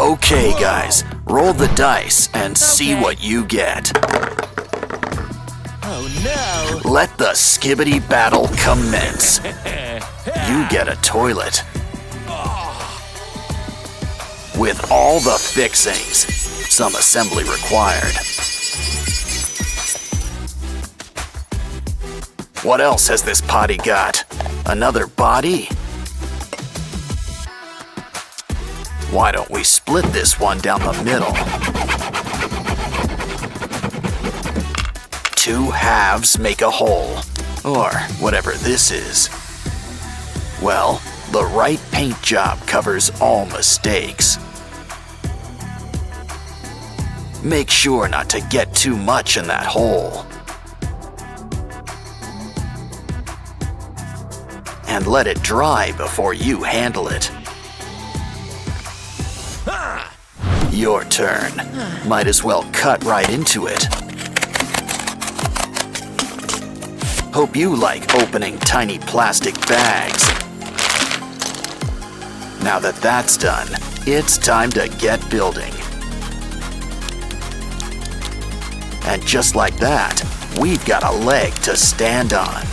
Okay, guys, roll the dice and see what you get. Oh no! Let the Skibidi battle commence. You get a toilet. With all the fixings, some assembly required. What else has this potty got? Another body? Why don't we split this one down the middle? Two halves make a whole, or whatever this is. Well, the right paint job covers all mistakes. Make sure not to get too much in that hole. And let it dry before you handle it. Your turn. Might as well cut right into it. Hope you like opening tiny plastic bags. Now that that's done, it's time to get building. And just like that, we've got a leg to stand on.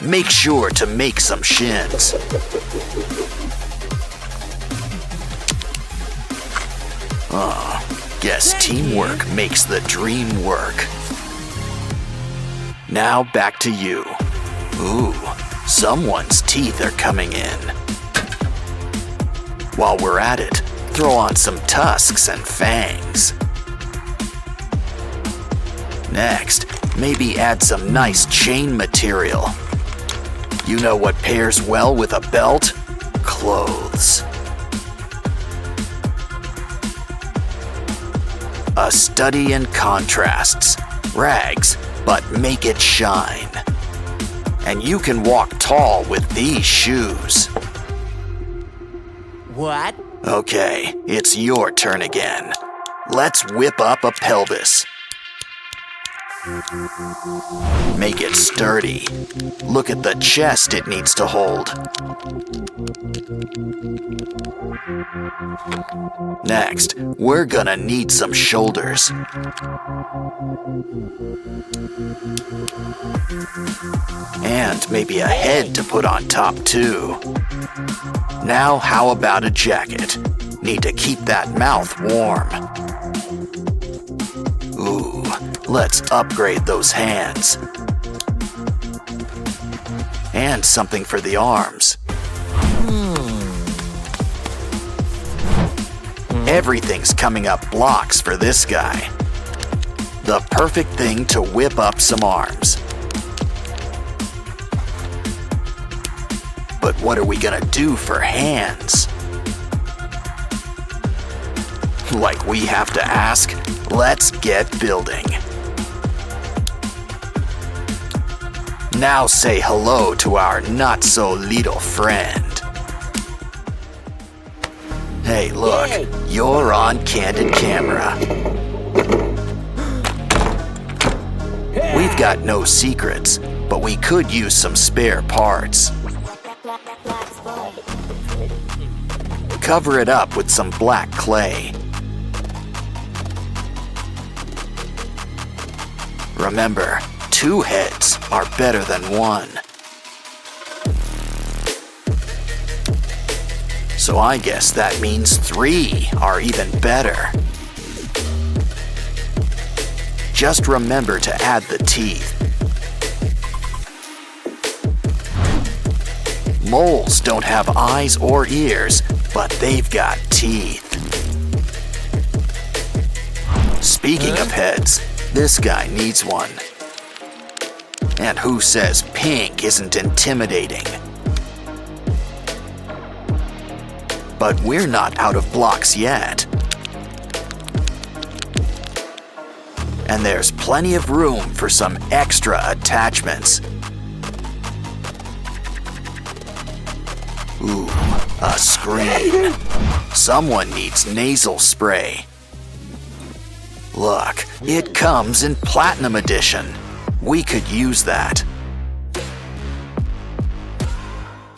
Make sure to make some shins. Guess teamwork makes the dream work. Now back to you. Ooh, someone's teeth are coming in. While we're at it, throw on some tusks and fangs. Next, maybe add some nice chain material. You know what pairs well with a belt? Clothes. A study in contrasts. Rags, but make it shine. And you can walk tall with these shoes. What? Okay, it's your turn again. Let's whip up a pelvis. Make it sturdy. Look at the chest it needs to hold. Next, we're gonna need some shoulders. And maybe a head to put on top too. Now how about a jacket? Need to keep that mouth warm. Ooh, let's upgrade those hands. And something for the arms. Everything's coming up blocks for this guy. The perfect thing to whip up some arms. But what are we gonna do for hands? Like we have to ask? Let's get building. Now say hello to our not-so-little friend. Hey, look, you're on candid camera. We've got no secrets, but we could use some spare parts. Cover it up with some black clay. Remember, 2 heads are better than 1. So I guess that means 3 are even better. Just remember to add the teeth. Moles don't have eyes or ears, but they've got teeth. Speaking of heads, this guy needs one. And who says pink isn't intimidating? But we're not out of blocks yet. And there's plenty of room for some extra attachments. Ooh, a screen. Someone needs nasal spray. Look, it comes in Platinum Edition. We could use that.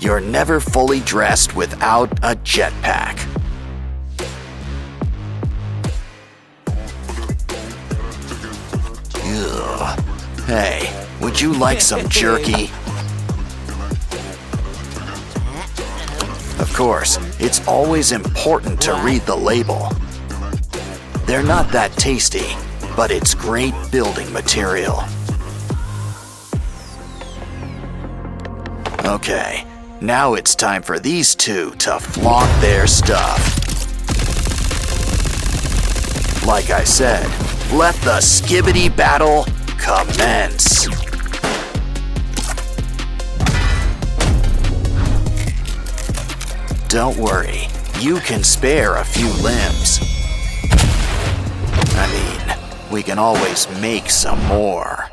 You're never fully dressed without a jetpack. Ugh. Hey, would you like some jerky? Of course, it's always important to read the label. They're not that tasty, but it's great building material. Okay, now it's time for these two to flaunt their stuff. Like I said, let the Skibidi battle commence. Don't worry, you can spare a few limbs. I mean, we can always make some more.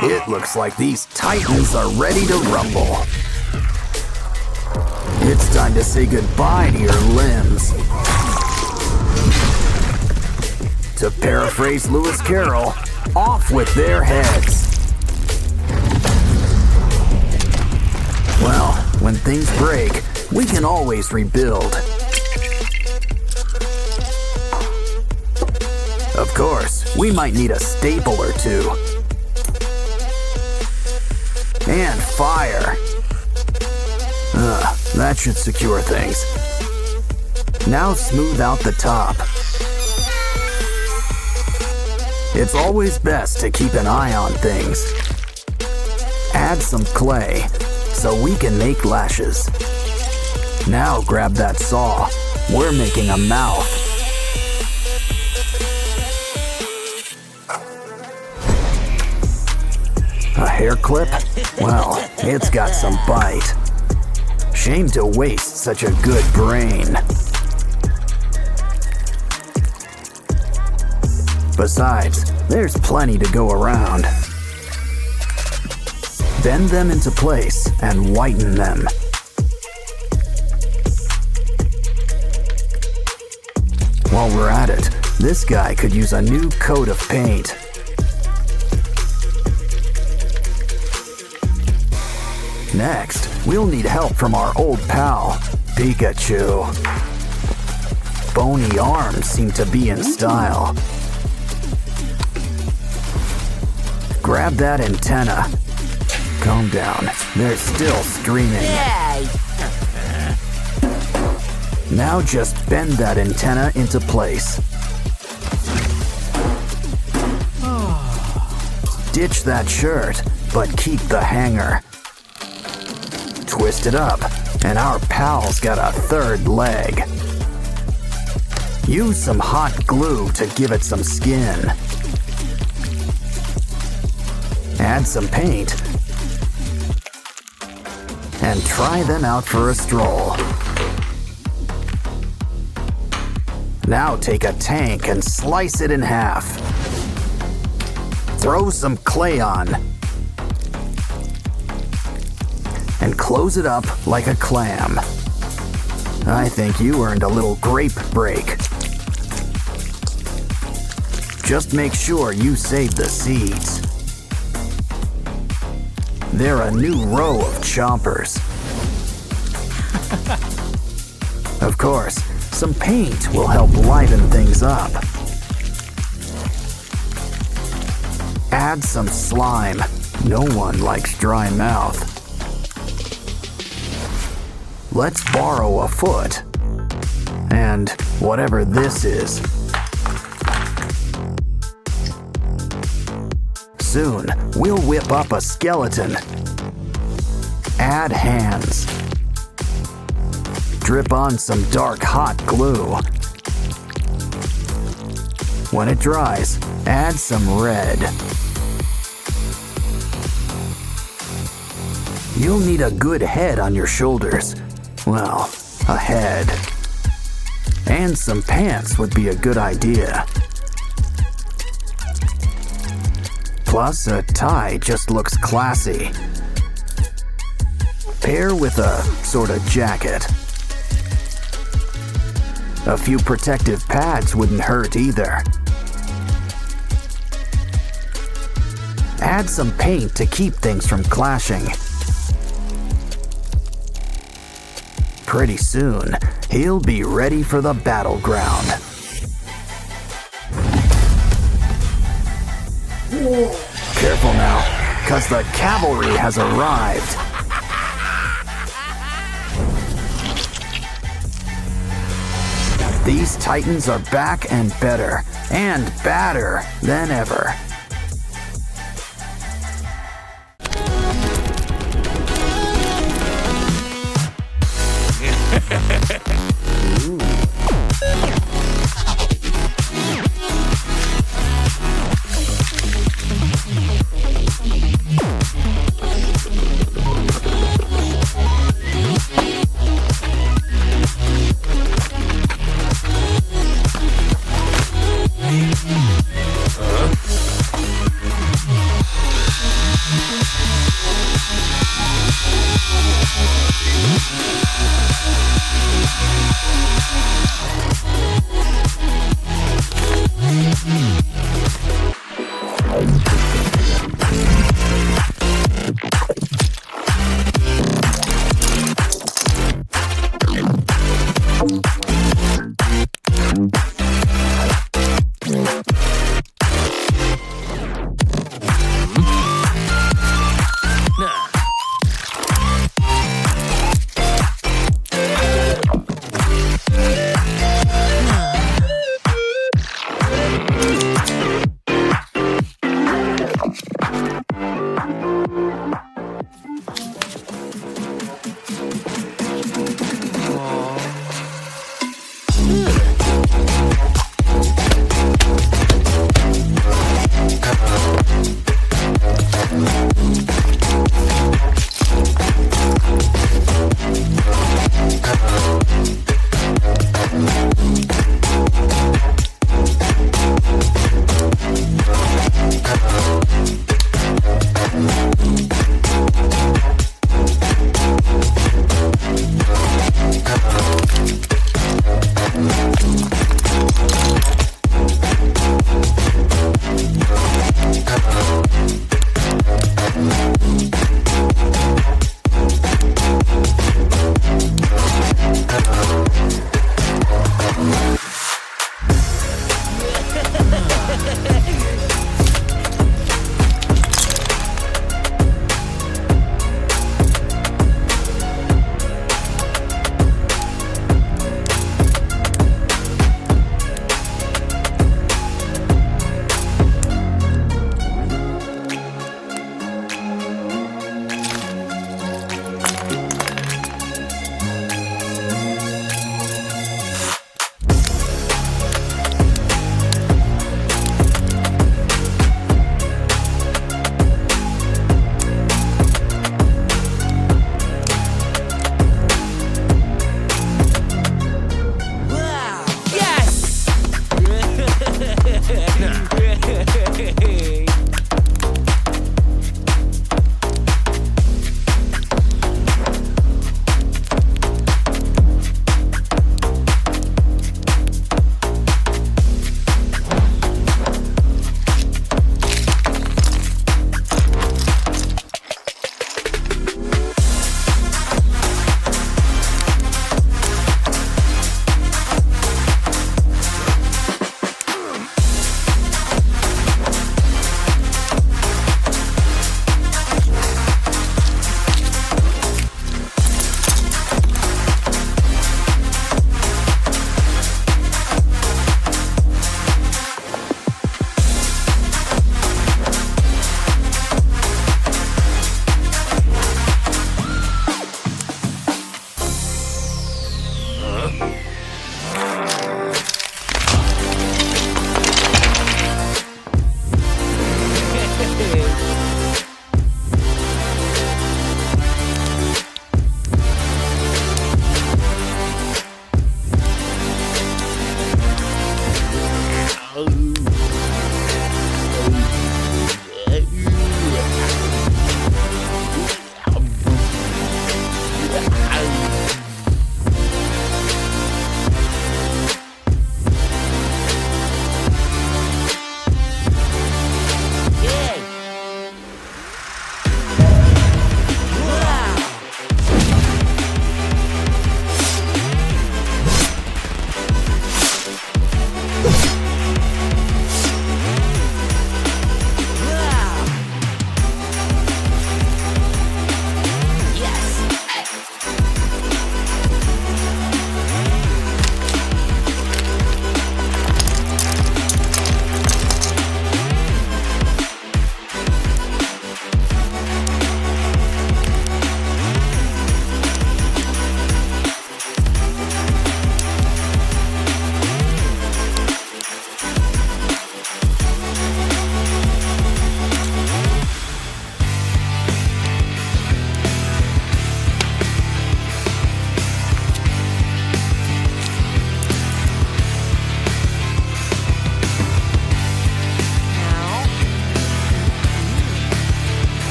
It looks like these titans are ready to rumble. It's time to say goodbye to your limbs. To paraphrase Lewis Carroll, off with their heads. Well, when things break, we can always rebuild. Of course, we might need a staple or two. And fire. That should secure things. Now smooth out the top. It's always best to keep an eye on things. Add some clay so we can make lashes. Now grab that saw. We're making a mouth. A hair clip? Well, it's got some bite. Shame to waste such a good brain. Besides, there's plenty to go around. Bend them into place and whiten them. While we're at it, this guy could use a new coat of paint. Next, we'll need help from our old pal, Pikachu. Bony arms seem to be in style. Grab that antenna. Calm down, they're still screaming. Now just bend that antenna into place. Ditch that shirt, but keep the hanger. Twist it up, and our pal's got a third leg. Use some hot glue to give it some skin. Add some paint. And try them out for a stroll. Now take a tank and slice it in half. Throw some clay on. And close it up like a clam. I think you earned a little grape break. Just make sure you save the seeds. They're a new row of chompers. Of course, some paint will help liven things up. Add some slime. No one likes dry mouth. Let's borrow a foot. And whatever this is. Soon, we'll whip up a skeleton. Add hands. Drip on some dark hot glue. When it dries, add some red. You'll need a good head on your shoulders. Well, a head. And some pants would be a good idea. Plus, a tie just looks classy. Pair with a sort of jacket. A few protective pads wouldn't hurt either. Add some paint to keep things from clashing. Pretty soon, he'll be ready for the battleground. Careful now, 'cause the cavalry has arrived. These titans are back and better, and badder than ever.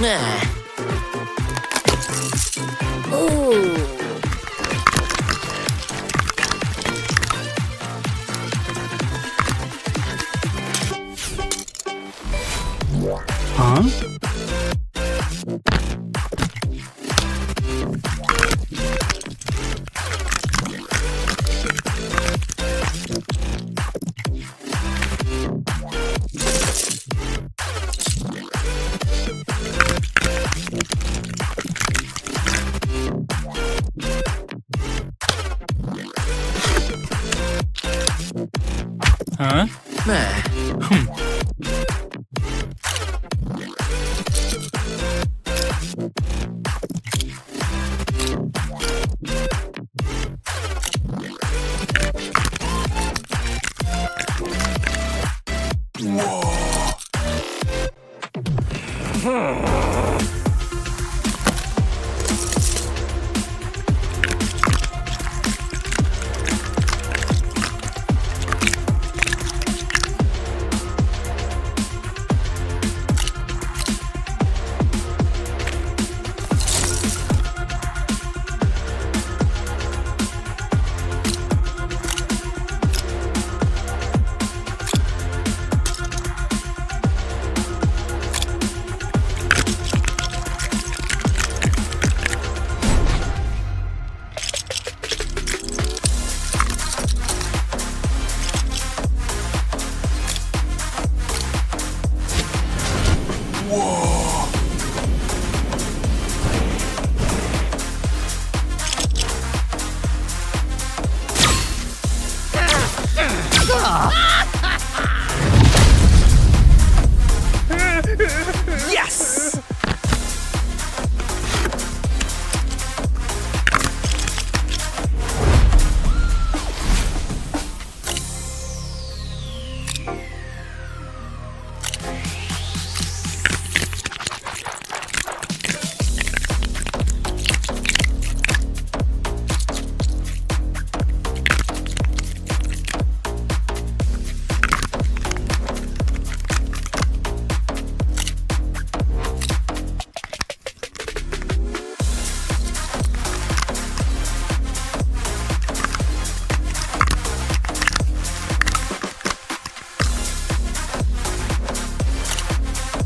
Huh? Huh? Yes!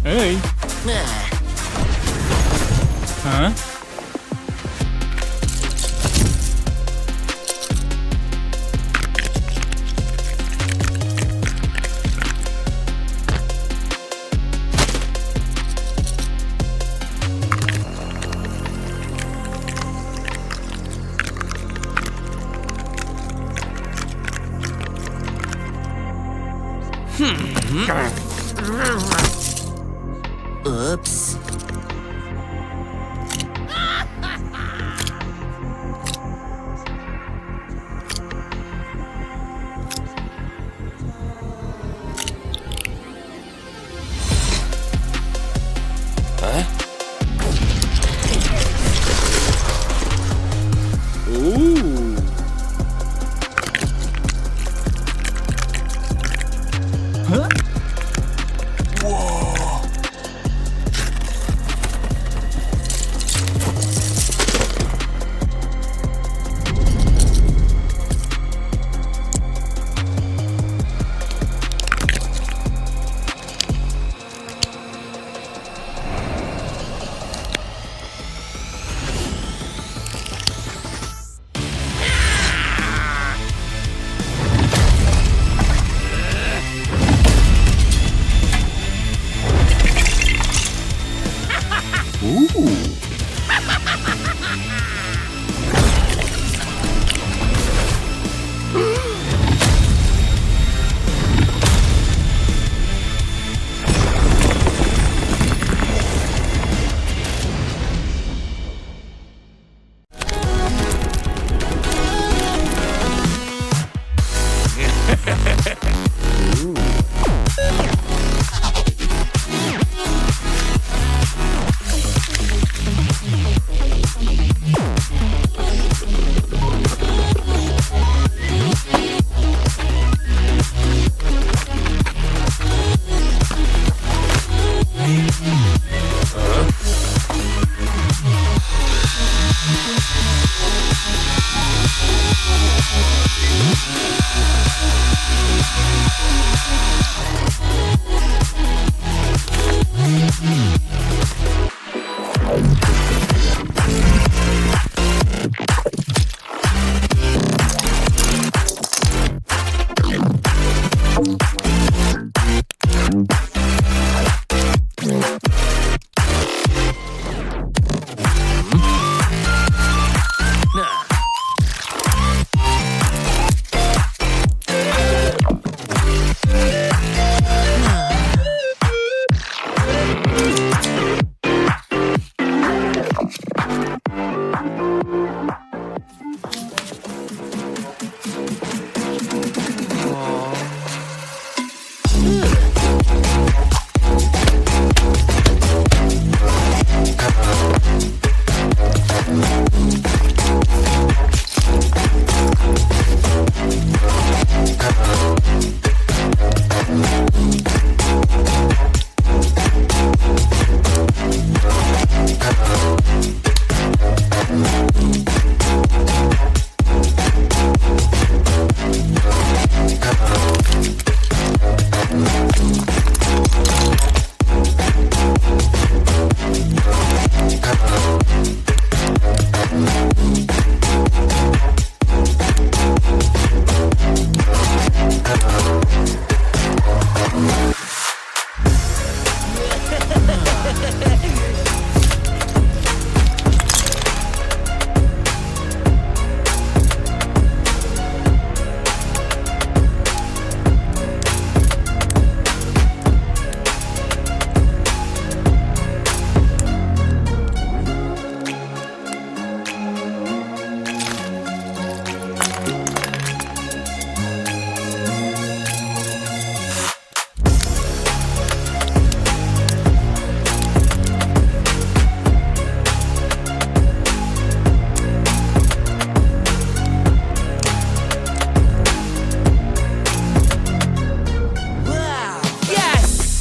Hey. Huh? Oops. Wow! Yes!